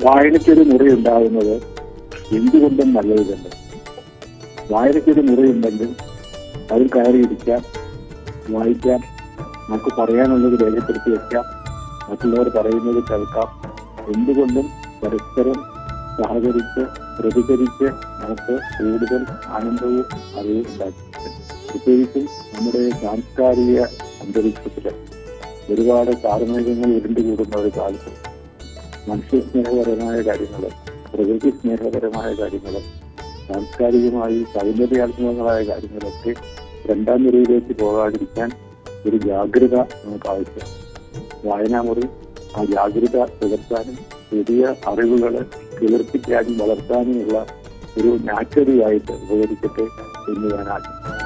വായനയ്ക്കൊരു മുറി ഉണ്ടാകുന്നത് എന്തുകൊണ്ടും നല്ലത് തന്നെ. വായനയ്ക്കൊരു മുറി ഉണ്ടെങ്കിൽ അതിൽ കയറിയിരിക്കാം, വായിക്കാം, നമുക്ക് പറയാനുള്ളത് രേഖപ്പെടുത്തി വയ്ക്കാം, മറ്റുള്ളവർ പറയുന്നത് കേൾക്കാം. എന്തുകൊണ്ടും പരസ്പരം സഹകരിച്ച് പ്രതികരിച്ച് നമുക്ക് കൂടുതൽ ആനന്ദവും അറിവും ഉണ്ടാക്കി. പ്രത്യേകിച്ചും നമ്മുടെ സാംസ്കാരിക അന്തരീക്ഷത്തിൽ ഒരുപാട് കാർമേഘങ്ങൾ ഉരുണ്ടുകൂടുന്ന ഒരു കാലത്ത് മനുഷ്യസ്നേഹപരമായ കാര്യങ്ങൾ, പ്രകൃതി സ്നേഹപരമായ കാര്യങ്ങൾ, സാംസ്കാരികമായി സൗന്ദര്യാത്മകങ്ങളായ കാര്യങ്ങളൊക്കെ രണ്ടാം നിരയിലേക്ക് പോകാതിരിക്കാൻ ഒരു ജാഗ്രത നമുക്ക് ആവശ്യമാണ്. വായനാമുറി ആ ജാഗ്രത പുലർത്താനും പുതിയ അറിവുകൾ കിളിർപ്പിക്കാനും വളർത്താനുമുള്ള ഒരു നാച്ചുറലായിട്ട് ഉപകരിക്കട്ടെ എന്ന് ഞാൻ ആശംസിക്കുന്നു.